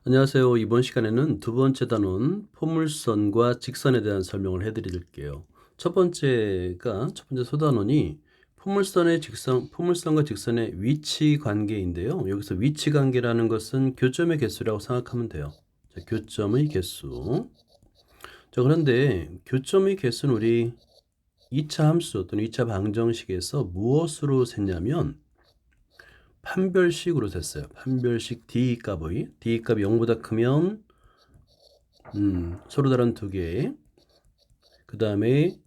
안녕하세요. 이번 시간에는 두 번째 단원 포물선과 직선에 대한 설명을 해드릴게요. 첫 번째 소단원이 포물선과 직선의 위치 관계인데요. 여기서 위치 관계라는 것은 교점의 개수라고 생각하면 돼요. 자, 교점의 개수. 자, 그런데 교점의 개수는 우리 2차 함수 또는 2차 방정식에서 무엇으로 셌냐면 판별식으로 셌어요. 판별식 D 값이 0보다 크면 서로 다른 두 개. 그 다음에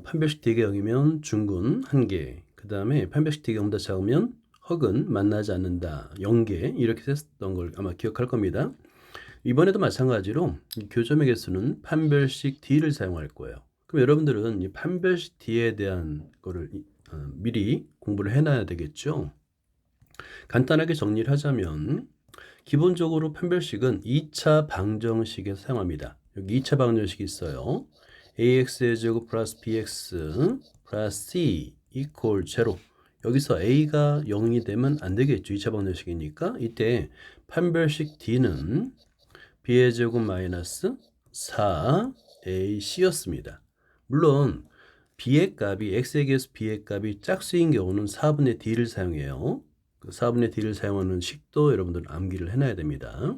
판별식 D가 0이면 중근 한 개. 그 다음에 판별식 D가 0보다 작으면 헉은 만나지 않는다. 0개. 이렇게 했었던 걸 아마 기억할 겁니다. 이번에도 마찬가지로 이 교점의 개수는 판별식 D를 사용할 거예요. 그럼 여러분들은 이 판별식 D에 대한 거를 미리 공부를 해놔야 되겠죠. 간단하게 정리를 하자면 기본적으로 판별식은 2차 방정식에서 사용합니다. 여기 2차 방정식이 있어요. ax의 제곱 플러스 bx 플러스 c 이퀄 제로. 여기서 a가 0이 되면 안 되겠죠. 2차 방정식이니까. 이때 판별식 d는 b의 제곱 마이너스 4ac였습니다. 물론 b의 값이 x에 비해서 b의 값이 짝수인 경우는 4분의 d를 사용해요. 그 4분의 d를 사용하는 식도 여러분들 암기를 해놔야 됩니다.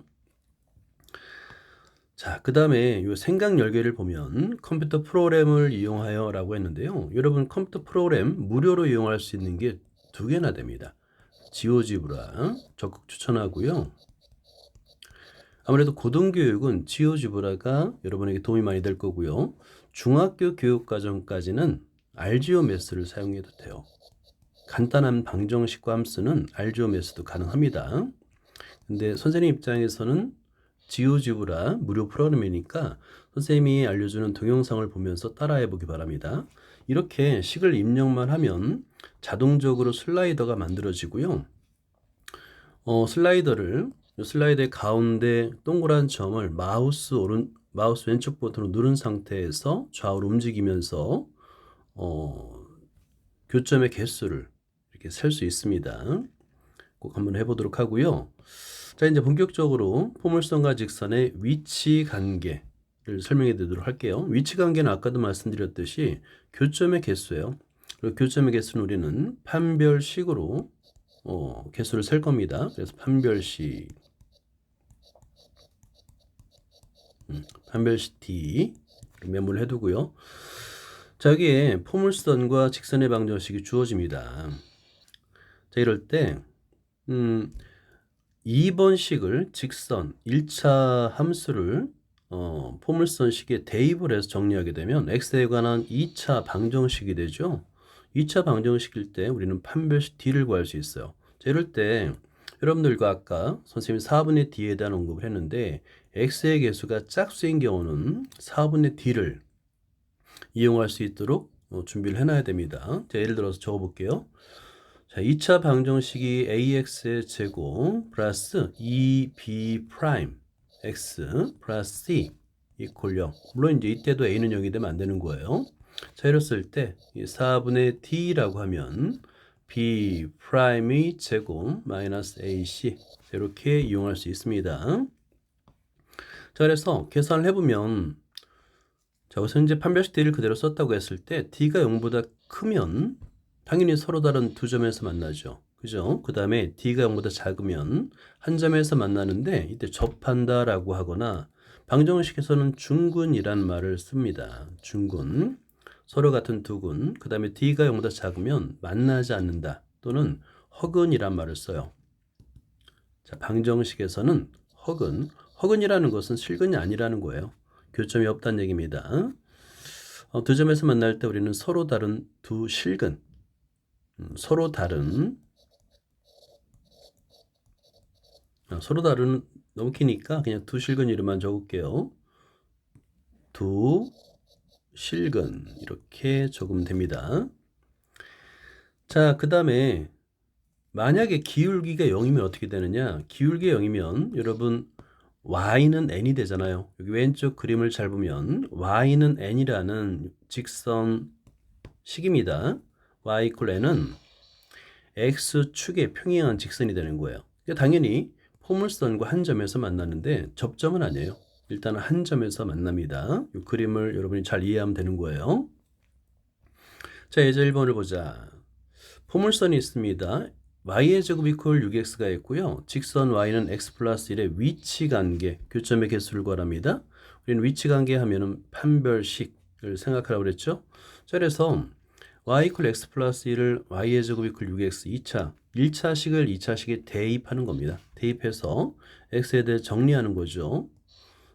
자, 그 다음에 이 생각 열개를 보면 컴퓨터 프로그램을 이용하여 라고 했는데요. 여러분 컴퓨터 프로그램 무료로 이용할 수 있는 게 두 개나 됩니다. 지오지브라 적극 추천하고요. 아무래도 고등교육은 지오지브라가 여러분에게 도움이 많이 될 거고요. 중학교 교육과정까지는 알지오매스를 사용해도 돼요. 간단한 방정식과 함수는 알지오매스도 가능합니다. 근데 선생님 입장에서는 지오지브라 무료 프로그램이니까 선생님이 알려주는 동영상을 보면서 따라해 보기 바랍니다. 이렇게 식을 입력만 하면 자동적으로 슬라이더가 만들어지고요. 슬라이더의 가운데 동그란 점을 마우스 왼쪽 버튼으로 누른 상태에서 좌우로 움직이면서 교점의 개수를 이렇게 셀 수 있습니다. 꼭 한번 해보도록 하고요. 자, 이제 본격적으로 포물선과 직선의 위치 관계를 설명해 드리도록 할게요. 위치 관계는 아까도 말씀드렸듯이 교점의 개수예요. 그리고 교점의 개수는 우리는 판별식으로 개수를 셀 겁니다. 그래서 판별식 D 메모를 해두고요. 자, 여기에 포물선과 직선의 방정식이 주어집니다. 자, 이럴 때 2번 식을 직선 1차 함수를 포물선식에 대입을 해서 정리하게 되면 x에 관한 2차 방정식이 되죠. 2차 방정식일 때 우리는 판별식 d를 구할 수 있어요. 자, 이럴 때 여러분들과 아까 선생님이 4분의 d에 대한 언급을 했는데 x의 개수가 짝수인 경우는 4분의 d를 이용할 수 있도록 준비를 해놔야 됩니다. 자, 예를 들어서 적어볼게요. 자, 2차 방정식이 ax의 제곱 플러스 2b 프라임 x 플러스 c 이퀄 0. 물론 이제 이때도 a는 0이 되면 안 되는 거예요. 자, 이랬을 때 4분의 d라고 하면 b 프라임의 제곱 마이너스 ac 이렇게 이용할 수 있습니다. 자, 그래서 계산을 해보면 자, 우선 이제 판별식 d를 그대로 썼다고 했을 때 d가 0보다 크면 당연히 서로 다른 두 점에서 만나죠. 그죠? 그 다음에 d가 0보다 작으면 한 점에서 만나는데 이때 접한다라고 하거나 방정식에서는 중근이란 말을 씁니다. 중근. 서로 같은 두 근. 그 다음에 d가 0보다 작으면 만나지 않는다. 또는 허근이란 말을 써요. 자, 방정식에서는 허근이라는 것은 실근이 아니라는 거예요. 교점이 없다는 얘기입니다. 두 점에서 만날 때 우리는 서로 다른 두 실근, 서로 다른 너무 기니까 그냥 두 실근 이름만 적을게요. 두 실근 이렇게 적으면 됩니다. 자, 그 다음에 만약에 기울기가 0이면 어떻게 되느냐? 기울기가 0이면 여러분 y는 n이 되잖아요. 여기 왼쪽 그림을 잘 보면 y는 n이라는 직선식입니다. y = n은 x축의 평행한 직선이 되는 거예요. 당연히 포물선과 한 점에서 만나는데 접점은 아니에요. 일단 한 점에서 만납니다. 이 그림을 여러분이 잘 이해하면 되는 거예요. 자, 예제 1번을 보자. 포물선이 있습니다. y의 제곱 이퀄 6x가 있고요. 직선 y는 x 플러스 1의 위치 관계, 교점의 개수를 구하랍니다. 우리는 위치 관계 하면은 판별식을 생각하라고 그랬죠. 자, 그래서 y 이퀄 x 플러스 1을 y의 제곱 이퀄 6x 2차, 1차식을 2차식에 대입하는 겁니다. 대입해서 x에 대해 정리하는 거죠.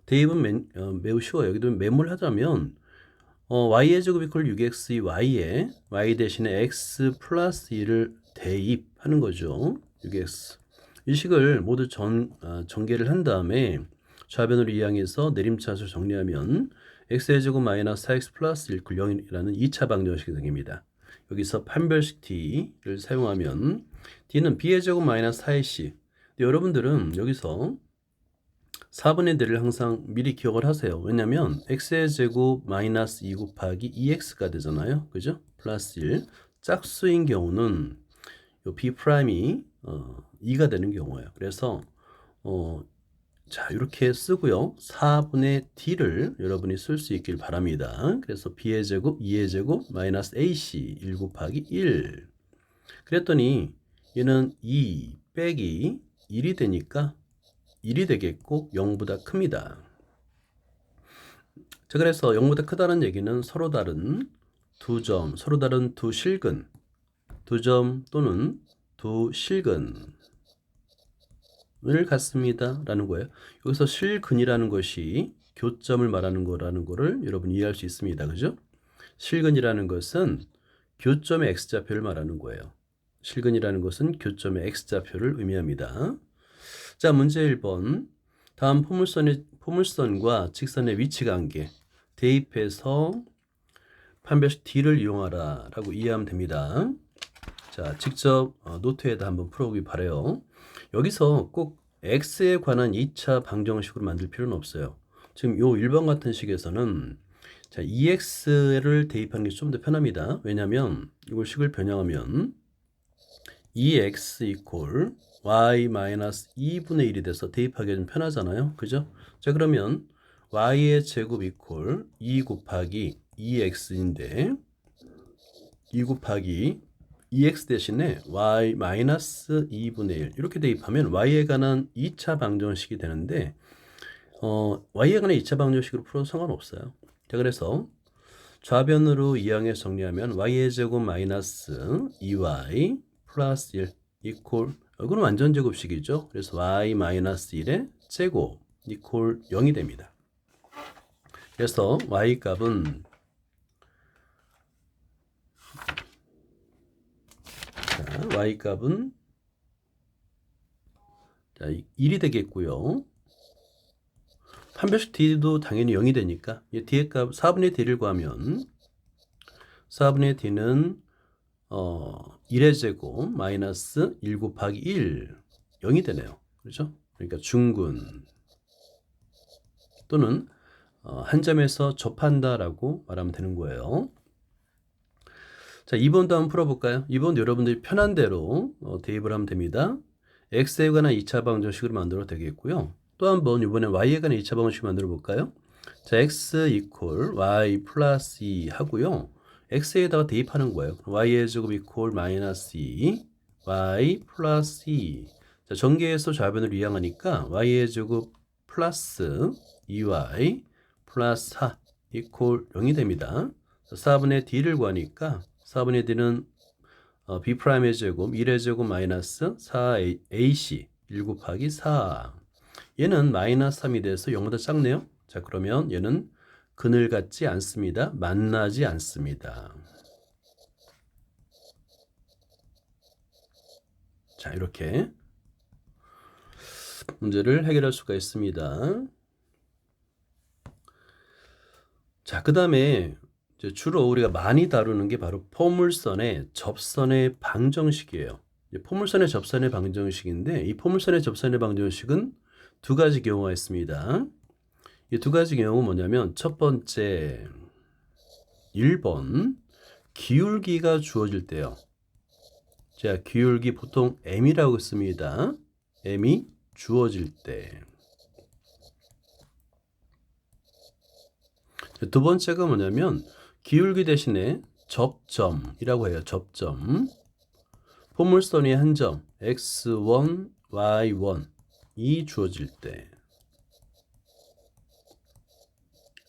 대입은 매우 쉬워요. 여기도 매몰하자면 y의 제곱 이퀄 6x y에 y 대신에 x 플러스 1을 대입하는 거죠. 6x. 이 식을 모두 전개를 한 다음에 좌변으로 이항해서 내림차수 정리하면 x의 제곱 마이너스 4x 플러스 1 0이라는 2차 방정식이 생깁니다. 여기서 판별식 d를 사용하면 d는 b의 제곱 마이너스 4ac. 여러분들은 여기서 4분의 1을 항상 미리 기억을 하세요. 왜냐면 x의 제곱 마이너스 2 곱하기 2x가 되잖아요. 그죠? 플러스 1. 짝수인 경우는 요 b'이 2가 되는 경우예요. 그래서 자, 이렇게 쓰고요. 4분의 d를 여러분이 쓸 수 있길 바랍니다. 그래서 b의 제곱, 2의 제곱, 마이너스 ac 1 곱하기 1. 그랬더니 얘는 2 빼기 1이 되니까 1이 되겠고 0보다 큽니다. 자, 그래서 0보다 크다는 얘기는 서로 다른 두 점, 서로 다른 두 실근, 두 점 또는 두 실근을 갖습니다 라는 거예요. 여기서 실근이라는 것이 교점을 말하는 거라는 거를 여러분 이해할 수 있습니다. 그죠? 실근이라는 것은 교점의 x좌표를 말하는 거예요. 실근이라는 것은 교점의 x좌표를 의미합니다. 자, 문제 1번. 다음 포물선과 직선의 위치 관계 대입해서 판별식 D를 이용하라 라고 이해하면 됩니다. 자, 직접 노트에다 한번 풀어보기 바래요. 여기서 꼭 X에 관한 2차 방정식으로 만들 필요는 없어요. 지금 요 1번 같은 식에서는 자, EX를 대입하는 게 좀 더 편합니다. 왜냐하면 이걸 식을 변형하면 EX 이퀄 y 마이너스 2분의 1이 돼서 대입하기 좀 편하잖아요. 그죠? 자, 그러면 y의 제곱 이퀄 2 곱하기 2x인데 2 곱하기 2x 대신에 y 마이너스 2분의 1 이렇게 대입하면 y에 관한 2차 방정식이 되는데 y에 관한 2차 방정식으로 풀어도 상관없어요. 자, 그래서 좌변으로 이항해서 정리하면 y의 제곱 마이너스 2y 플러스 1 이퀄 이거는 완전 제곱식이죠. 그래서 y 마이너스 1의 제곱 이퀄 0이 됩니다. 그래서 y 값은 y 값은 자, 1이 되겠고요. 판별식 d도 당연히 0이 되니까 이 d의 값 4분의 d를 구하면 4분의 d는 1의 제곱 마이너스 1 곱하기 1 0이 되네요. 그렇죠? 그러니까 중근 또는 한 점에서 접한다라고 말하면 되는 거예요. 자, 2번도 한번 풀어볼까요? 2번 여러분들이 편한 대로 대입을 하면 됩니다. x에 관한 2차 방정식으로 만들어도 되겠고요. 또 한번 이번에 y에 관한 2차 방정식 만들어 볼까요? 자, x 이퀄 y 플러스 2 하고요. x에다가 대입하는 거예요. y의 제곱 이퀄 마이너스 2 y 플러스 2. 자, 전개해서 좌변으로 이항하니까 y의 제곱 플러스 2y 플러스 4 이퀄 0이 됩니다. 4분의 d를 구하니까 4분의 d는 b'의 제곱 1의 제곱 마이너스 4ac 1 곱하기 4. 얘는 마이너스 3이 돼서 0보다 작네요. 자, 그러면 얘는 근을 갖지 않습니다. 만나지 않습니다. 자, 이렇게 문제를 해결할 수가 있습니다. 자, 그 다음에 주로 우리가 많이 다루는 게 바로 포물선의 접선의 방정식이에요. 포물선의 접선의 방정식인데 이 포물선의 접선의 방정식은 두 가지 경우가 있습니다. 이 두 가지 경우는 뭐냐면 첫 번째 1번 기울기가 주어질 때요. 자, 기울기 보통 m이라고 씁니다. m이 주어질 때. 두 번째가 뭐냐면 기울기 대신에 접점이라고 해요. 접점. 포물선의 한 점 x1, y1이 주어질 때.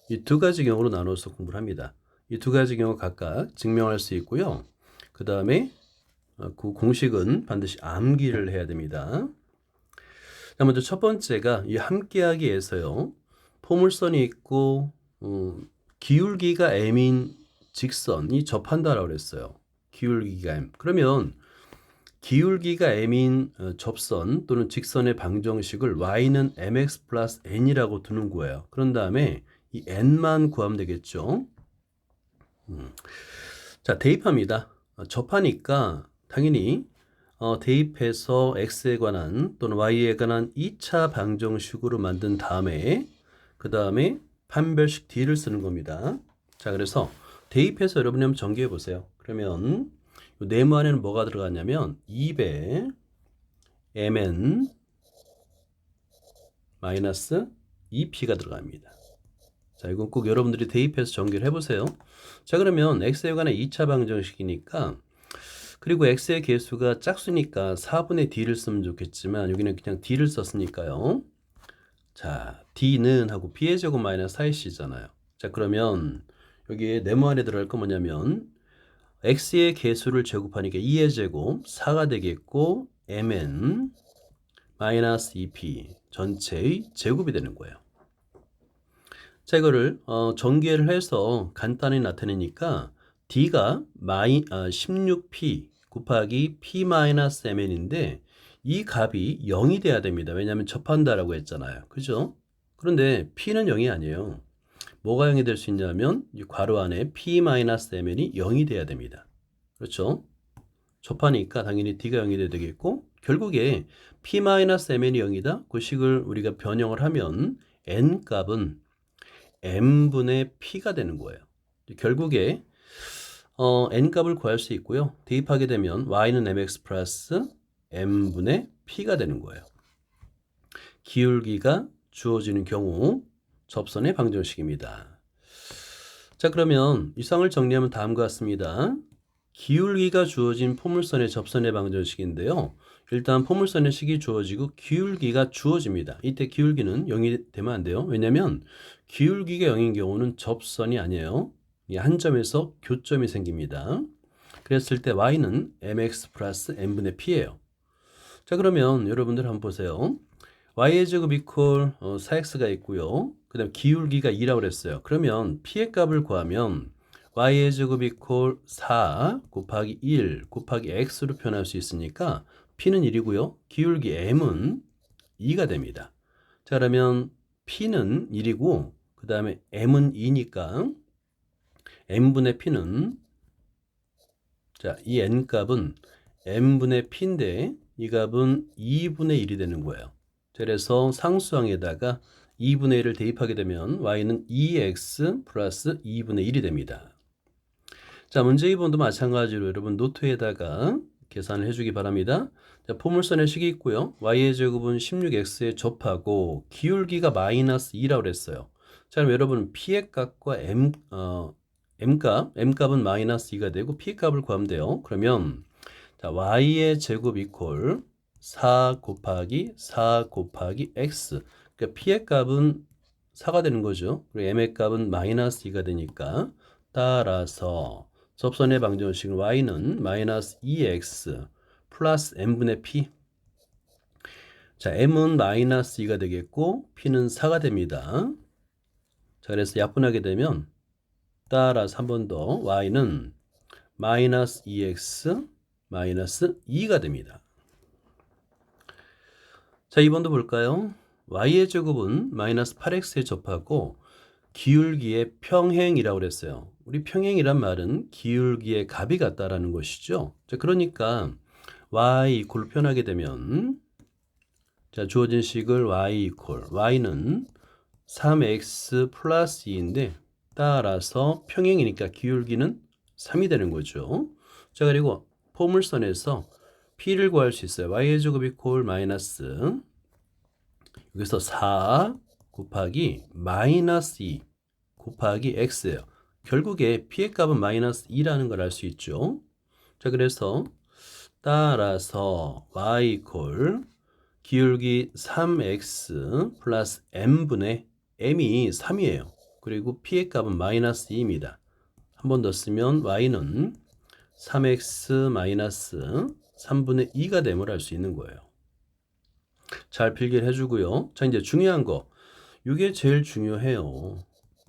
이 두 가지 경우로 나눠서 공부를 합니다. 이 두 가지 경우 각각 증명할 수 있고요. 그 다음에 그 공식은 반드시 암기를 해야 됩니다. 자, 먼저 첫 번째가 이 함께하기에서요. 포물선이 있고 기울기가 m인 직선이 접한다라고 그랬어요. 기울기가 m. 그러면 기울기가 m인 접선 또는 직선의 방정식을 y는 mx 플러스 n이라고 두는 거예요. 그런 다음에 이 n만 구하면 되겠죠. 자, 대입합니다. 접하니까 당연히 대입해서 x에 관한 또는 y에 관한 2차 방정식으로 만든 다음에 그 다음에 판별식 d를 쓰는 겁니다. 자, 그래서 대입해서 여러분이 한번 정리해 보세요. 그러면 네모 안에는 뭐가 들어갔냐면 2배 mn 마이너스 2p가 들어갑니다. 자, 이건 꼭 여러분들이 대입해서 정리를 해보세요. 자, 그러면 x에 관한 2차 방정식이니까 그리고 x의 개수가 짝수니까 4분의 d를 쓰면 좋겠지만 여기는 그냥 d를 썼으니까요. 자, d는 하고 b의 제곱 마이너스 4c잖아요. 자, 그러면 여기에 네모 안에 들어갈 거 뭐냐면 x의 개수를 제곱하니까 2의 제곱 4가 되겠고 mn 마이너스 2p 전체의 제곱이 되는 거예요. 자, 이거를 전개를 해서 간단히 나타내니까 d가 16p 곱하기 p-mn인데 이 값이 0이 돼야 됩니다. 왜냐하면 접한다라고 했잖아요. 그죠? 그런데 p는 0이 아니에요. 뭐가 0이 될 수 있냐면 이 괄호 안에 p-mn이 0이 돼야 됩니다. 그렇죠? 접하니까 당연히 d가 0이 돼야 되겠고 결국에 p-mn이 0이다. 그 식을 우리가 변형을 하면 n 값은 m분의 p가 되는 거예요. 결국에 n 값을 구할 수 있고요. 대입하게 되면 y는 mx 플러스 m분의 p가 되는 거예요. 기울기가 주어지는 경우 접선의 방정식입니다. 자, 그러면 이상을 정리하면 다음과 같습니다. 기울기가 주어진 포물선의 접선의 방정식인데요. 일단 포물선의 식이 주어지고 기울기가 주어집니다. 이때 기울기는 0이 되면 안 돼요. 왜냐하면 기울기가 0인 경우는 접선이 아니에요. 이 한 점에서 교점이 생깁니다. 그랬을 때 y는 mx 플러스 n분의 p예요. 자, 그러면 여러분들 한번 보세요. y의 제곱 이퀄 4x가 있고요. 그 다음 기울기가 2라고 그랬어요. 그러면 p의 값을 구하면 y의 제곱 이퀄 4 곱하기 1 곱하기 x로 표현할 수 있으니까 p는 1이고요. 기울기 m은 2가 됩니다. 자, 그러면 p는 1이고 그 다음에 m은 2니까 m분의 p는 자, 이 n값은 m분의 p인데 이 값은 2분의 1이 되는 거예요. 그래서 상수항에다가 2분의 1을 대입하게 되면 y는 2x 플러스 2분의 1이 됩니다. 자, 문제 2번도 마찬가지로 여러분 노트에다가 계산을 해주기 바랍니다. 자, 포물선의 식이 있고요. y의 제곱은 16x에 접하고 기울기가 마이너스 2라고 그랬어요. 자, 그럼 여러분 p의 값과 m값은 마이너스 2가 되고 p의 값을 구하면 돼요. 그러면 자, y의 제곱 이퀄 4 곱하기 x. 그러니까 p의 값은 4가 되는 거죠. 그리고 m의 값은 마이너스 2가 되니까 따라서 접선의 방정식은 y는 마이너스 2x 플러스 m분의 p. 자, m은 마이너스 2가 되겠고 p는 4가 됩니다. 자, 그래서 약분하게 되면 따라서 한 번 더 y는 마이너스 2x 마이너스 2가 됩니다. 자, 2번도 볼까요? y의 제곱은 마이너스 8x에 접하고 기울기의 평행이라고 그랬어요. 우리 평행이란 말은 기울기의 값이 같다라는 것이죠. 자, 그러니까 y 이퀄 표현하게 되면 자, 주어진 식을 y 이퀄 y는 3x 플러스 2인데 따라서 평행이니까 기울기는 3이 되는 거죠. 자, 그리고 포물선에서 p를 구할 수 있어요. y의 제곱 이퀄 마이너스 여기서 4 곱하기 마이너스 2 곱하기 x예요. 결국에 p의 값은 마이너스 2라는 걸 알 수 있죠. 자, 그래서 따라서 y 이퀄 기울기 3x 플러스 m분의 m이 3이에요. 그리고 p의 값은 마이너스 2입니다. 한 번 더 쓰면 y는 3x 마이너스 3분의 2가 됨을 알 수 있는 거예요. 잘 필기를 해주고요. 자, 이제 중요한 거. 이게 제일 중요해요.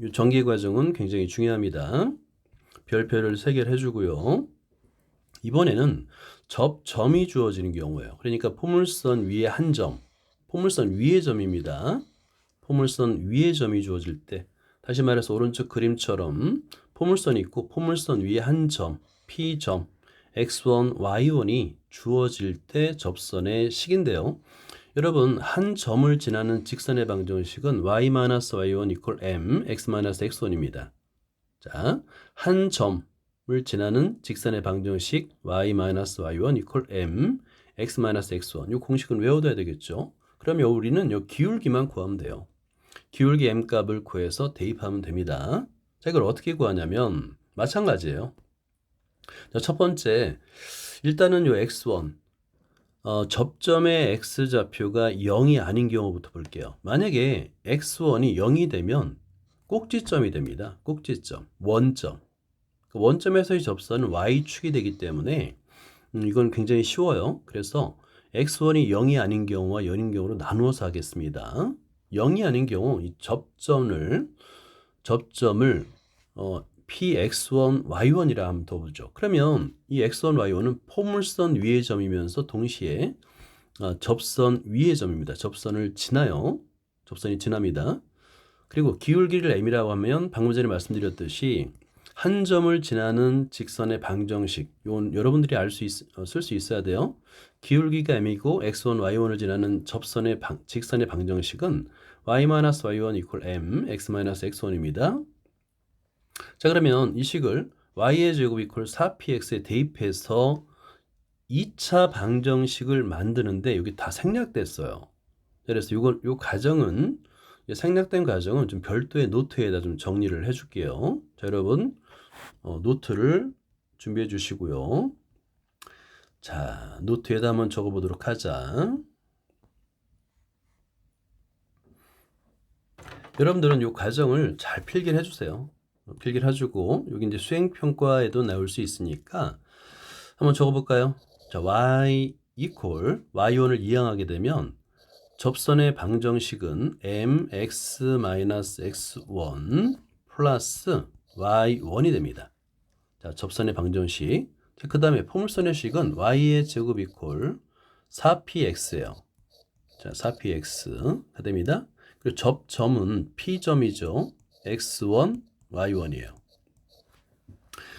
이 전개 과정은 굉장히 중요합니다. 별표를 3개를 해주고요. 이번에는 접점이 주어지는 경우예요. 그러니까 포물선 위에 한 점, 포물선 위의 점입니다. 포물선 위의 점이 주어질 때, 다시 말해서 오른쪽 그림처럼 포물선이 있고 포물선 위에 한 점, P점, X1, Y1이 주어질 때 접선의 식인데요. 여러분, 한 점을 지나는 직선의 방정식은 y-y1 equal m, x-x1입니다. 자, 한 점을 지나는 직선의 방정식 y-y1 equal m, x-x1. 이 공식은 외워둬야 되겠죠. 그러면 우리는 이 기울기만 구하면 돼요. 기울기 m 값을 구해서 대입하면 됩니다. 자, 이걸 어떻게 구하냐면 마찬가지예요. 자, 첫 번째, 일단은 이 x1 접점의 x좌표가 0이 아닌 경우부터 볼게요. 만약에 x1이 0이 되면 꼭지점이 됩니다. 꼭지점, 원점. 그 원점에서의 접선은 y축이 되기 때문에 이건 굉장히 쉬워요. 그래서 x1이 0이 아닌 경우와 0인 경우로 나누어서 하겠습니다. 0이 아닌 경우 이 접점을 px1, y1이라 하면 더 보죠. 그러면 이 x1, y1은 포물선 위의 점이면서 동시에 접선 위의 점입니다. 접선을 지나요. 접선이 지납니다. 그리고 기울기를 m이라고 하면 방금 전에 말씀드렸듯이 한 점을 지나는 직선의 방정식, 이건 여러분들이 쓸 수 있어야 돼요. 기울기가 m이고 x1, y1을 지나는 직선의 방정식은 y-y1 equal m, x-x1입니다. 자, 그러면 이 식을 y의 제곱 이퀄 4px에 대입해서 2차 방정식을 만드는데 여기 다 생략됐어요. 그래서 요 과정은, 생략된 과정은 좀 별도의 노트에다 좀 정리를 해줄게요. 자, 여러분 노트를 준비해 주시고요. 자, 노트에다 한번 적어보도록 하자. 여러분들은 요 과정을 잘 필기를 해주세요. 필기를 해주고 여기 이제 수행평가에도 나올 수 있으니까 한번 적어볼까요? 자, y equal y1을 이항하게 되면 접선의 방정식은 mx-x1 플러스 y1이 됩니다. 자, 접선의 방정식. 그 다음에 포물선의 식은 y의 제곱 equal 4px예요. 자, 4px가 됩니다. 그리고 접점은 p점이죠. x1, y1이에요.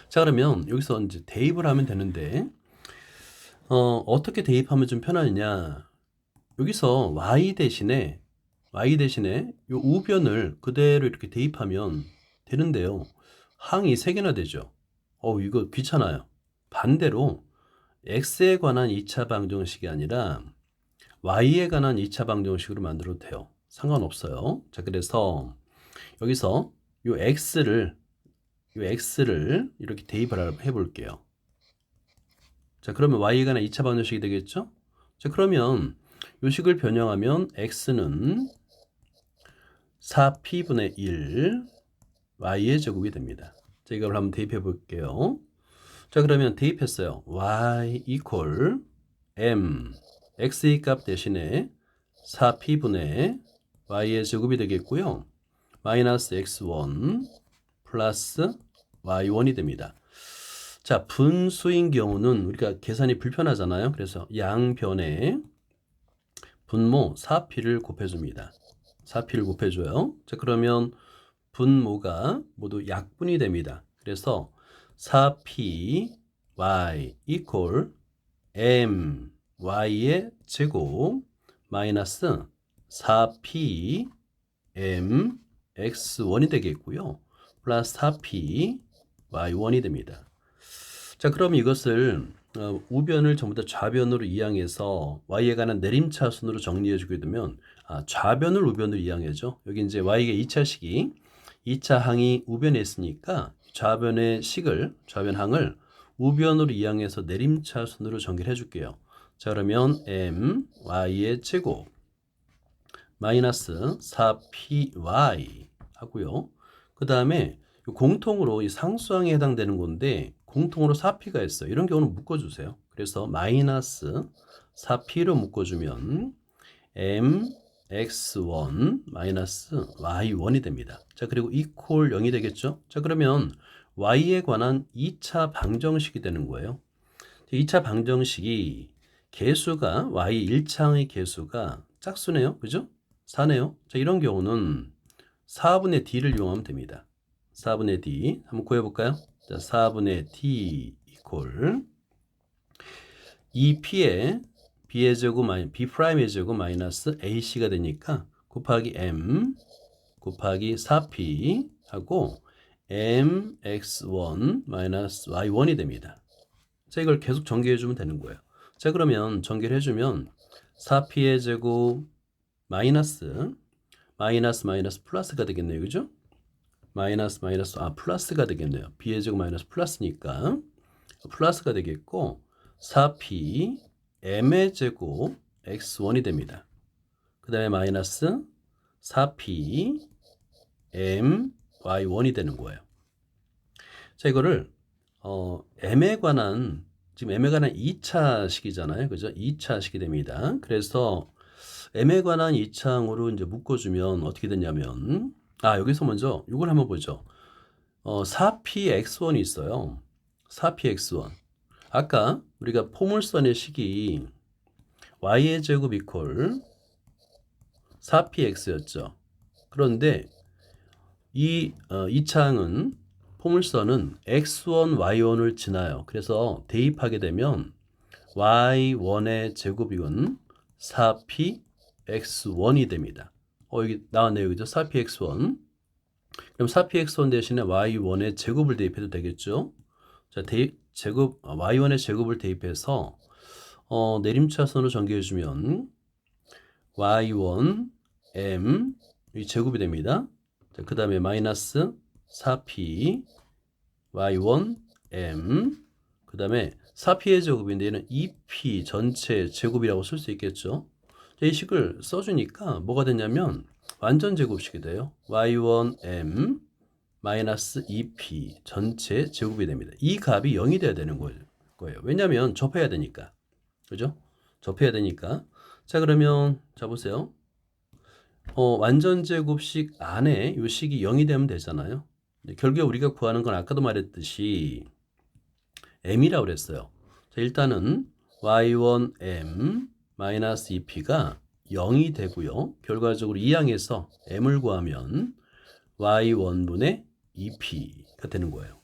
자, 그러면 여기서 이제 대입을 하면 되는데 어떻게 대입하면 좀 편하느냐? 여기서 y 대신에 요 우변을 그대로 이렇게 대입하면 되는데요. 항이 3개나 되죠. 이거 귀찮아요. 반대로 x에 관한 2차 방정식이 아니라 y에 관한 2차 방정식으로 만들어도 돼요. 상관없어요. 자, 그래서 여기서 요 x를 이렇게 대입을 해볼게요. 자, 그러면 y에 관한 2차 방정식이 되겠죠? 자, 그러면 요 식을 변형하면 x는 4p분의 1 y의 제곱이 됩니다. 자, 이걸 한번 대입해 볼게요. 자, 그러면 대입했어요. y equal m x의 값 대신에 4p분의 y의 제곱이 되겠고요. 마이너스 x1 플러스 y1이 됩니다. 자, 분수인 경우는 우리가 계산이 불편하잖아요. 그래서 양변에 분모 4p를 곱해줍니다. 4p를 곱해줘요. 자, 그러면 분모가 모두 약분이 됩니다. 그래서 4p y equal m y의 제곱 마이너스 4p m x1이 되겠고요. 플러스 4p y1이 됩니다. 자, 그럼 이것을 우변을 전부 다 좌변으로 이항해서 y에 관한 내림차순으로 정리해 주게 되면 좌변을 우변으로 이항해죠. 여기 이제 y가 2차 식이 2차 항이 우변에 있으니까 좌변의 식을 좌변항을 우변으로 이항해서 내림차순으로 전개를 해줄게요. 자, 그러면 m y의 제곱 마이너스 4py 하고요. 그 다음에 공통으로 이 상수항에 해당되는 건데 공통으로 4p가 있어요. 이런 경우는 묶어주세요. 그래서 마이너스 4p로 묶어주면 mx1 마이너스 y1이 됩니다. 자, 그리고 equal 0이 되겠죠. 자, 그러면 y에 관한 2차 방정식이 되는 거예요. 2차 방정식이 개수가 y 1차항의 개수가 짝수네요. 그죠? 4네요. 자, 이런 경우는 4분의 d를 이용하면 됩니다. 4분의 d 한번 구해볼까요? 자, 4분의 d 이퀄 2p의 b의 제곱 b'의 제곱 마이너스 ac가 되니까 곱하기 m 곱하기 4p 하고 mx1 마이너스 y1이 됩니다. 자, 이걸 계속 전개해주면 되는 거예요. 자, 그러면 전개를 해주면 4p의 제곱 마이너스 플러스가 되겠네요. 그죠? 마이너스 플러스가 되겠네요. b의 제곱 마이너스 플러스니까 플러스가 되겠고 4p m의 제곱 x1이 됩니다. 그 다음에 마이너스 4p m y1이 되는 거예요. 자, 이거를 m에 관한 지금 m에 관한 2차 식이잖아요. 그죠? 2차 식이 됩니다. 그래서 m에 관한 2차항으로 이제 묶어주면 어떻게 되냐면 여기서 먼저 이걸 한번 보죠. 4px1이 있어요. 4px1 아까 우리가 포물선의 식이 y의 제곱 이퀄 4px였죠. 그런데 이 2차항은 포물선은 x1, y1을 지나요. 그래서 대입하게 되면 y1의 제곱이건 4px1이 됩니다. 여기 나왔네요. 그죠? 4px1. 그럼 4px1 대신에 y1의 제곱을 대입해도 되겠죠? 자, y1의 제곱을 대입해서 내림차순으로 전개해주면 y1 m 이 제곱이 됩니다. 자, 그 다음에 마이너스 4p y1 m 그 다음에 4p의 제곱인데 얘는 2p 전체 제곱이라고 쓸 수 있겠죠. 자, 이 식을 써주니까 뭐가 되냐면 완전 제곱식이 돼요. y1 m 마이너스 2p 전체 제곱이 됩니다. 이 값이 0이 돼야 되는 거예요. 왜냐하면 접해야 되니까. 그죠? 접해야 되니까. 자, 그러면 자 보세요. 완전 제곱식 안에 이 식이 0이 되면 되잖아요. 결국에 우리가 구하는 건 아까도 말했듯이 m이라고 그랬어요. 자, 일단은 y1m 마이너스 2p가 0이 되고요. 결과적으로 이 항에서 m을 구하면 y1분의 2p가 되는 거예요.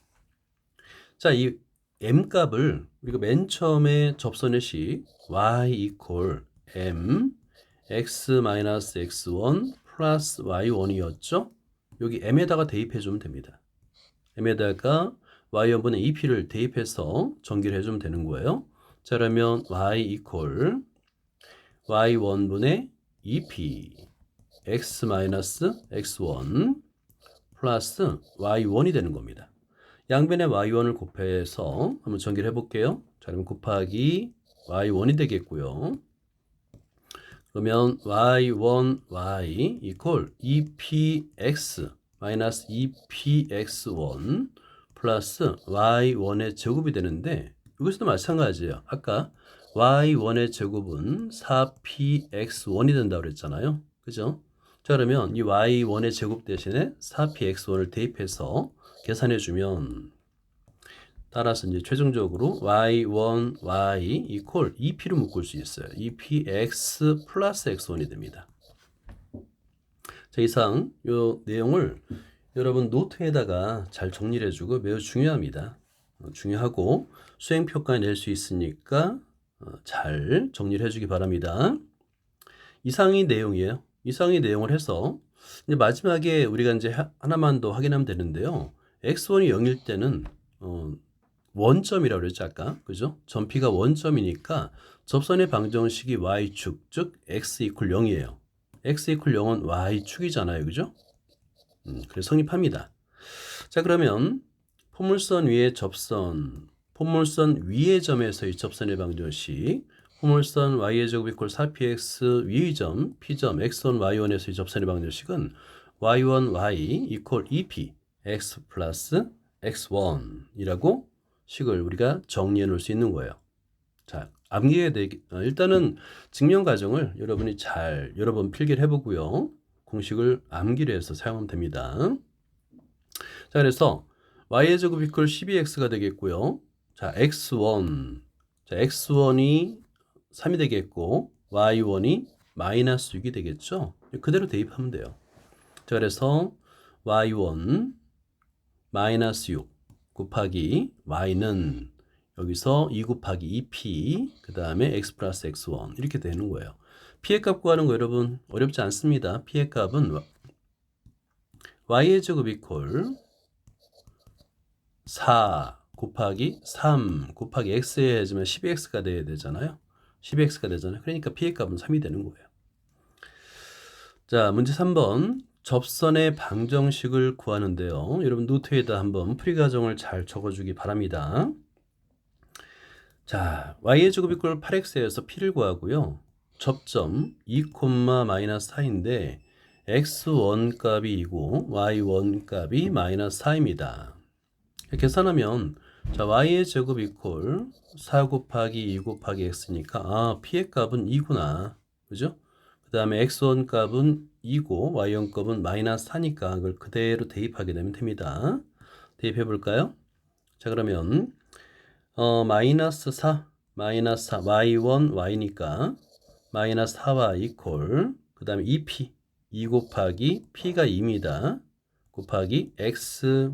자, 이 m 값을 우리가 맨 처음에 접선의 식 y equal m x-x1 플러스 y1이었죠. 여기 m에다가 대입해주면 됩니다. m에다가 y1분의 2p를 대입해서 전개를 해주면 되는 거예요. 자, 그러면 y equal y1분의 2p x-x1 플러스 y1이 되는 겁니다. 양변에 y1을 곱해서 한번 전개를 해볼게요. 자, 그러면 곱하기 y1이 되겠고요. 그러면 y1y equal 2px 마이너스 2px1 플러스 y1의 제곱이 되는데 여기서도 마찬가지예요. 아까 y1의 제곱은 4px1이 된다고 그랬잖아요. 그죠? 자, 그러면 이 y1의 제곱 대신에 4px1을 대입해서 계산해주면 따라서 이제 최종적으로 y1, y equal 2p로 묶을 수 있어요. 2px 플러스 x1이 됩니다. 자, 이상 이 내용을 여러분 노트에다가 잘 정리를 해주고 매우 중요합니다. 중요하고 수행평가 낼 수 있으니까 잘 정리를 해주기 바랍니다. 이상의 내용이에요. 이상의 내용을 해서 이제 마지막에 우리가 이제 하나만 더 확인하면 되는데요. x1이 0일 때는 원점이라고 그랬죠, 아까. 그죠? 점피가 원점이니까 접선의 방정식이 y축, 즉 x equal 0이에요. x 이퀄 0은 y축이잖아요. 그죠? 그래서 성립합니다. 자, 그러면 포물선 위의 접선, 포물선 위의 점에서의 접선의 방정식, 포물선 y의 제곱 이퀄 4px 위의 점, p점 x1 y1에서의 접선의 방정식은 y1 y 이퀄 2p x 플러스 x1이라고 식을 우리가 정리해 놓을 수 있는 거예요. 자, 암기해야 되기, 일단은 증명 과정을 여러분이 잘 여러 번 필기를 해보고요. 공식을 암기를 해서 사용하면 됩니다. 자, 그래서 y의 제곱 이퀄 12x가 되겠고요. 자, x1. 자, x1이 3이 되겠고, y1이 마이너스 6이 되겠죠? 그대로 대입하면 돼요. 자, 그래서 y1 마이너스 6 곱하기 y는 여기서 2 곱하기 2p 그 다음에 x 플러스 x1 이렇게 되는 거예요. p의 값 구하는 거 여러분 어렵지 않습니다. p의 값은 y의 제곱 이퀄 4 곱하기 3 곱하기 x에 해주면 12x가 돼야 되잖아요. 12x가 되잖아요. 그러니까 p의 값은 3이 되는 거예요. 자, 문제 3번. 접선의 방정식을 구하는데요. 여러분 노트에다 한번 풀이 과정을 잘 적어주기 바랍니다. 자, y의 제곱 이퀄 8x에서 p를 구하고요. 접점 2, 마이너스 4인데 x1 값이 2고 y1 값이 마이너스 4입니다. 계산하면 자, y의 제곱 이퀄 4 곱하기 2 곱하기 x니까 p의 값은 2구나. 그죠? 그 다음에 x1 값은 2고 y1 값은 마이너스 4니까 그걸 그대로 대입하게 되면 됩니다. 대입해 볼까요? 자, 그러면 마이너스 4 y1 y니까 마이너스 4y 이퀄 그 다음에 2p 2 곱하기 p가 2입니다. 곱하기 x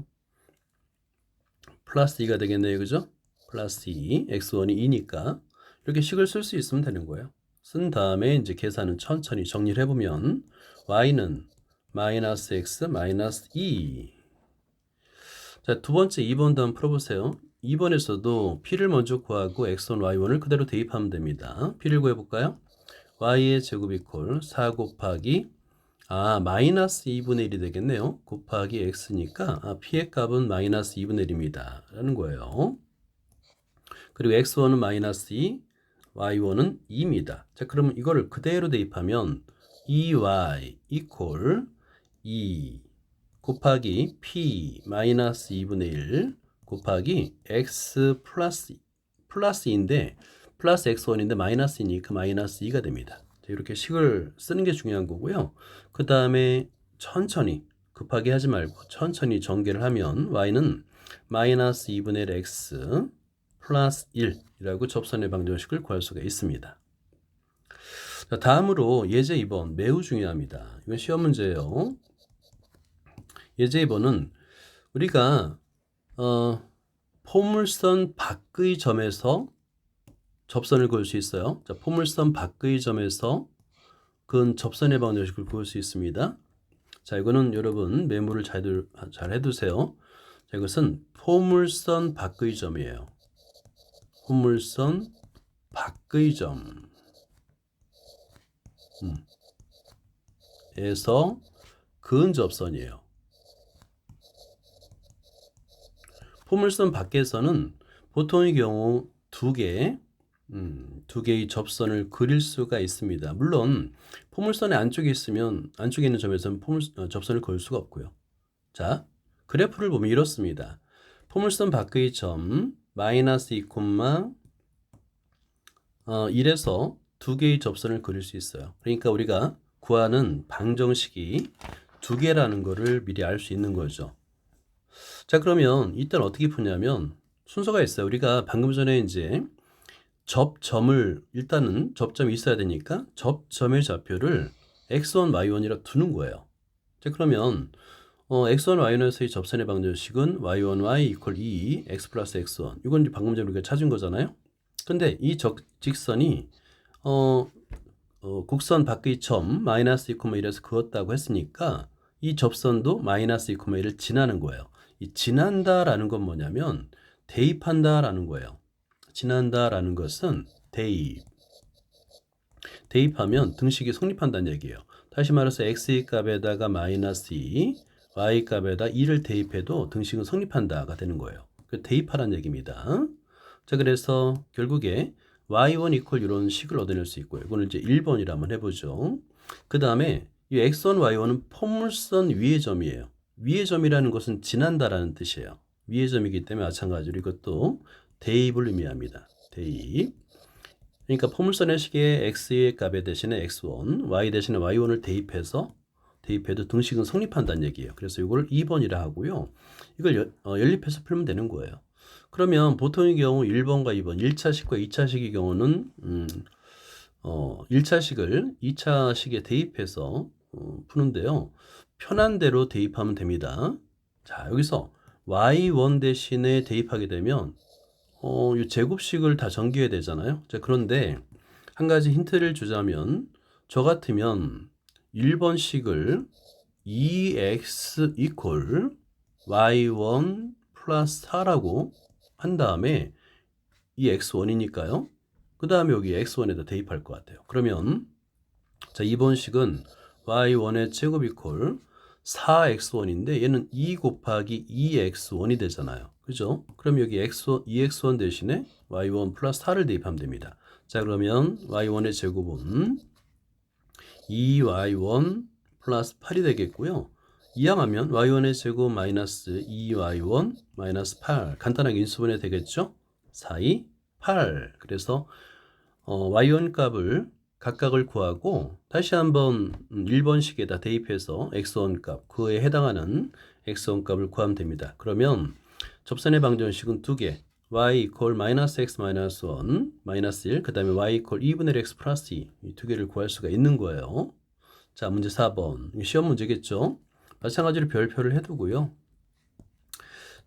플러스 2가 되겠네요. 그죠? 플러스 2 x1이 2니까 이렇게 식을 쓸 수 있으면 되는 거예요. 쓴 다음에 이제 계산은 천천히 정리를 해보면 y는 마이너스 x 마이너스 2. 자, 두 번째 2번도 한번 풀어보세요. 2번에서도 p를 먼저 구하고 x1, y1을 그대로 대입하면 됩니다. p를 구해볼까요? y의 제곱 이퀄 4 곱하기 마이너스 2분의 1이 되겠네요. 곱하기 x니까 p의 값은 마이너스 2분의 1입니다. 라는 거예요. 그리고 x1은 마이너스 2, y1은 2입니다. 자, 그러면 이거를 그대로 대입하면 2y 이퀄 2 곱하기 p 마이너스 2분의 1 곱하기 x 플러스인데 플러스 x1인데 마이너스이니까 마이너스 2가 됩니다. 자, 이렇게 식을 쓰는 게 중요한 거고요. 그 다음에 천천히 급하게 하지 말고 천천히 전개를 하면 y는 마이너스 2분의 1 x 플러스 1이라고 접선의 방정식을 구할 수가 있습니다. 자, 다음으로 예제 2번 매우 중요합니다. 이건 시험 문제예요. 예제 2번은 우리가 포물선 밖의 점에서 접선을 그을 수 있어요. 자, 포물선 밖의 점에서 그은 접선의 방정식을 구할 수 있습니다. 자, 이거는 여러분 메모를 잘 해두세요. 자, 이것은 포물선 밖의 점이에요. 포물선 밖의 점에서 그은 접선이에요. 포물선 밖에서는 보통의 경우 두 개의 접선을 그릴 수가 있습니다. 물론 포물선의 안쪽에 있는 점에서는 접선을 그을 수가 없고요. 자, 그래프를 보면 이렇습니다. 포물선 밖의 점 마이너스 2, 1에서 두 개의 접선을 그릴 수 있어요. 그러니까 우리가 구하는 방정식이 두 개라는 것을 미리 알 수 있는 거죠. 자, 그러면 이때는 어떻게 푸냐면 순서가 있어요. 우리가 방금 전에 이제 일단은 접점이 있어야 되니까 접점의 좌표를 x1, y1이라 두는 거예요. 자, 그러면 x1, y1에서의 접선의 방정식은 y1, y 이퀄 2, x 플러스 x1. 이건 이제 방금 전에 우리가 찾은 거잖아요. 근데 이 직선이 곡선 밖의 점 마이너스 2, 1에서 그었다고 했으니까 이 접선도 마이너스 2, 1을 지나는 거예요. 이 지난다라는 건 뭐냐면 대입한다라는 거예요. 지난다라는 것은 대입하면 등식이 성립한다는 얘기예요. 다시 말해서 x 값에다가 마이너스 2, y 값에다 2를 대입해도 등식은 성립한다가 되는 거예요. 그 대입하라는 얘기입니다. 자, 그래서 결국에 y1 이퀄 이런 식을 얻어낼 수 있고요. 이거는 이제 1번이라 한번 해보죠. 그 다음에 이 x1, y1은 포물선 위의 점이에요. 위의 점이라는 것은 지난다라는 뜻이에요. 위의 점이기 때문에 마찬가지로 이것도 대입을 의미합니다. 대입. 그러니까 포물선의 식에 x의 값에 대신에 x1, y 대신에 y1을 대입해도 등식은 성립한다는 얘기예요. 그래서 이걸 2번이라 하고요. 이걸 연립해서 풀면 되는 거예요. 그러면 보통의 경우 1번과 2번, 1차식과 2차식의 경우는 1차식을 2차식에 대입해서 푸는데요. 편한 대로 대입하면 됩니다. 자, 여기서 y1 대신에 대입하게 되면 이 제곱식을 다 전개해야 되잖아요. 자, 그런데 한 가지 힌트를 주자면 저 같으면 1번식을 2x 이퀄 y1 플러스 4라고 한 다음에 이 x1이니까요. 그 다음에 여기 x1에다 대입할 것 같아요. 그러면 자, 2번식은 y1의 제곱 이퀄 4x1인데 얘는 2 곱하기 2x1이 되잖아요. 그죠? 그럼 여기 2x1 대신에 y1 플러스 4를 대입하면 됩니다. 자, 그러면 y1의 제곱은 2y1 플러스 8이 되겠고요. 이항하면 y1의 제곱 마이너스 2y1 마이너스 8 간단하게 인수분해 되겠죠? 4, 2, 8 그래서 y1 값을 각각을 구하고 다시 한번 1번식에다 대입해서 x1 값, 그에 해당하는 x1 값을 구하면 됩니다. 그러면 접선의 방정식은 두 개, y 이퀄 마이너스 x 마이너스 1, 마이너스 1, 그 다음에 y 이퀄 2분의 x 플러스 2, 이 두 개를 구할 수가 있는 거예요. 자, 문제 4번. 시험 문제겠죠? 마찬가지로 별표를 해두고요.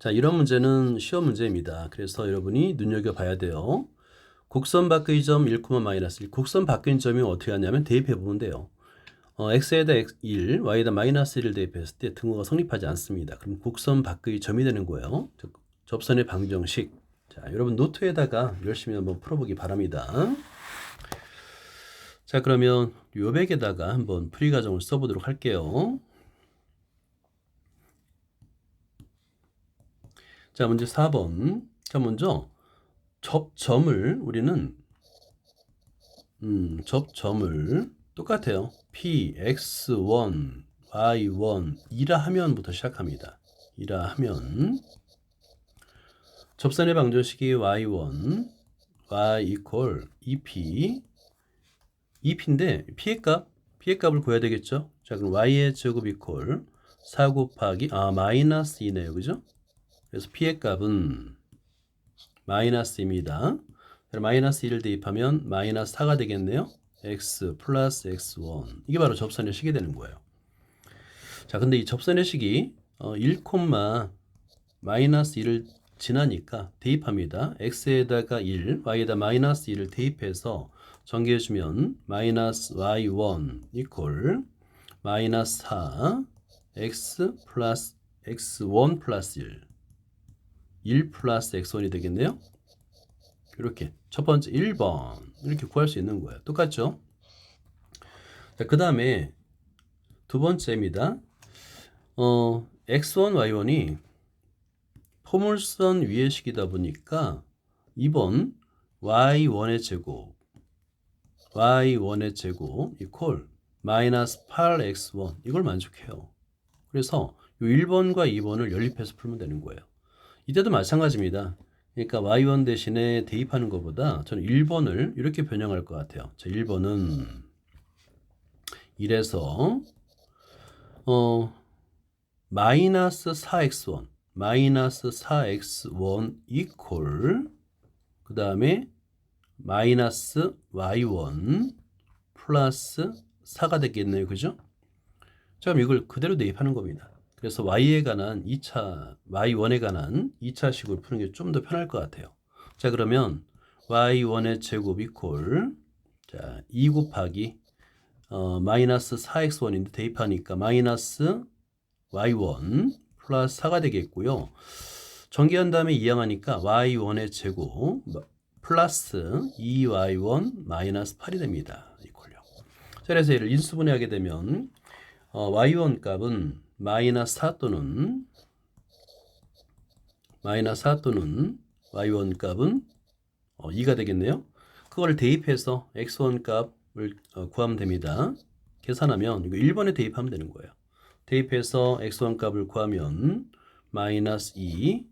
자, 이런 문제는 시험 문제입니다. 그래서 여러분이 눈여겨봐야 돼요. 곡선 밖의 점 1, 마이너스 1. 곡선 밖의 점이 어떻게 하냐면 대입해 보면 돼요. x에다 1, y에다 마이너스 1을 대입했을 때 등호가 성립하지 않습니다. 그럼 곡선 밖의 점이 되는 거예요. 접선의 방정식. 자, 여러분 노트에다가 열심히 한번 풀어보기 바랍니다. 자, 그러면 요백에다가 한번 풀이 과정을 써보도록 할게요. 자, 문제 4번. 자, 먼저 접점을 우리는 접점을 똑같아요. p, x1, y1 이라 하면부터 시작합니다. 이라 하면 접선의 방정식이 y1, y 이퀄 2p 2p인데 p의 값을 구해야 되겠죠? 자, 그럼 y의 제곱 이퀄 4 곱하기 마이너스 2네요. 그죠? 그래서 p의 값은 마이너스입니다. 마이너스 1을 대입하면 마이너스 4가 되겠네요. x 플러스 x1 이게 바로 접선의 식이 되는 거예요. 자, 근데 이 접선의 식이 1, 마이너스 1을 지나니까 대입합니다. x에다가 1, y에다 마이너스 1을 대입해서 전개해주면 마이너스 y1 이퀄 마이너스 4 x 플러스 x1 플러스 1 플러스 x1이 되겠네요. 이렇게 첫 번째 1번 이렇게 구할 수 있는 거예요. 똑같죠? 자, 그 다음에 두 번째입니다. x1, y1이 포물선 위의 식이다 보니까 2번 y1의 제곱 이퀄 마이너스 8x1 이걸 만족해요. 그래서 이 1번과 2번을 연립해서 풀면 되는 거예요. 이때도 마찬가지입니다. 그러니까 y1 대신에 대입하는 것보다 저는 1번을 이렇게 변형할 것 같아요. 자, 1번은 1에서 마이너스 4x1 이퀄 그 다음에 마이너스 y1 플러스 4가 되겠네요. 그죠? 자, 그럼 이걸 그대로 대입하는 겁니다. 그래서 y1에 관한 2차식으로 푸는 게 좀 더 편할 것 같아요. 자, 그러면 y1의 제곱 이퀄 자, 2 곱하기 마이너스 4x1인데 대입하니까 마이너스 y1 플러스 4가 되겠고요. 전개한 다음에 이항하니까 y1의 제곱 플러스 2y1 마이너스 8이 됩니다. 이퀄요. 자, 그래서 얘를 인수분해하게 되면 y1 값은 마이너스 4 또는 y1 값은 2가 되겠네요. 그걸 대입해서 x1 값을 구하면 됩니다. 계산하면 이거 1번에 대입하면 되는 거예요. 대입해서 x1 값을 구하면 마이너스 2,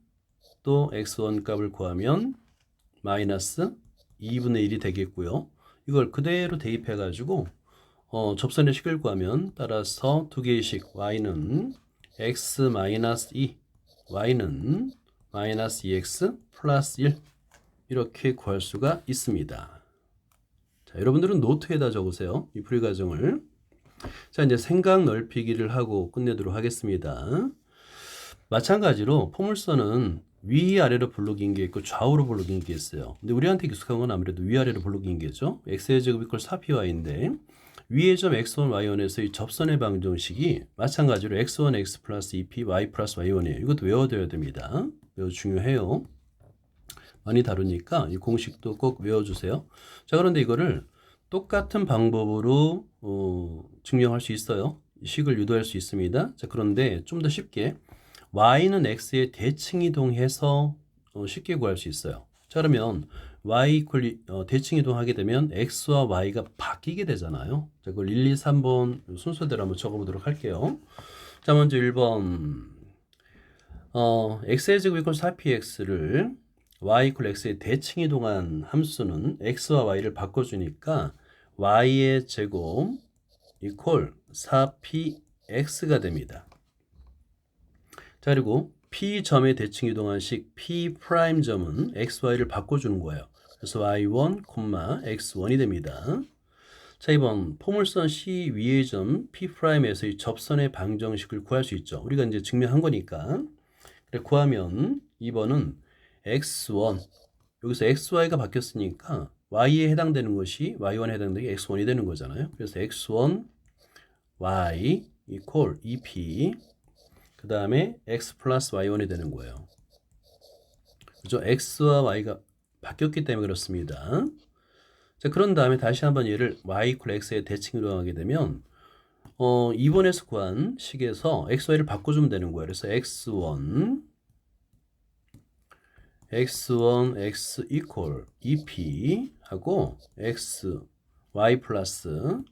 또 x1 값을 구하면 마이너스 2분의 1이 되겠고요. 이걸 그대로 대입해 가지고 접선의 식을 구하면 따라서 두 개의 식 y는 x 마이너스 2, y는 마이너스 2x 플러스 1 이렇게 구할 수가 있습니다. 자, 여러분들은 노트에다 적으세요. 이 풀이 과정을. 자, 이제 생각 넓히기를 하고 끝내도록 하겠습니다. 마찬가지로 포물선은 위아래로 블록인 게 있고 좌우로 블록인 게 있어요. 근데 우리한테 익숙한 건 아무래도 위아래로 블록인 게죠. x의 제곱 이퀄 4py인데 위의 점 x1, y1에서 이 접선의 방정식이 마찬가지로 x1, x 플러스 2p, y 플러스 y1이에요. 이것도 외워둬야 됩니다. 매우 중요해요. 많이 다루니까 이 공식도 꼭 외워주세요. 자, 그런데 이거를 똑같은 방법으로 증명할 수 있어요. 식을 유도할 수 있습니다. 자, 그런데 좀 더 쉽게 y는 x에 대칭이동해서 쉽게 구할 수 있어요. 자, 그러면 y 이퀄 대칭이동하게 되면 x와 y가 바뀌게 되잖아요. 자, 그걸 1, 2, 3번 순서대로 한번 적어보도록 할게요. 자, 먼저 1번 x의 제곱 이퀄 4px를 y 이퀄 x에 대칭이동한 함수는 x와 y를 바꿔주니까 y의 제곱 이퀄 4px가 됩니다. 자, 그리고 P점의 대칭 이동한 식 P'점은 XY를 바꿔주는 거예요. 그래서 Y1, X1이 됩니다. 자, 이번 포물선 C 위의 점 P'에서 이 접선의 방정식을 구할 수 있죠. 우리가 이제 증명한 거니까. 그래, 구하면 2번은 X1, 여기서 XY가 바뀌었으니까 Y에 해당되는 것이 Y1에 해당되게 X1이 되는 거잖아요. 그래서 X1, Y 이퀄 2P 그 다음에 x 플러스 y1이 되는 거예요. 그죠? x와 y가 바뀌었기 때문에 그렇습니다. 자, 그런 다음에 다시 한번 얘를 y 이퀄 x에 대칭으로 하게 되면 2번에서 구한 식에서 x, y를 바꿔주면 되는 거예요. 그래서 x1 x 이퀄 2p 하고 x y 플러스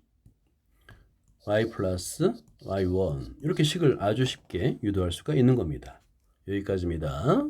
y1 이렇게 식을 아주 쉽게 유도할 수가 있는 겁니다. 여기까지입니다.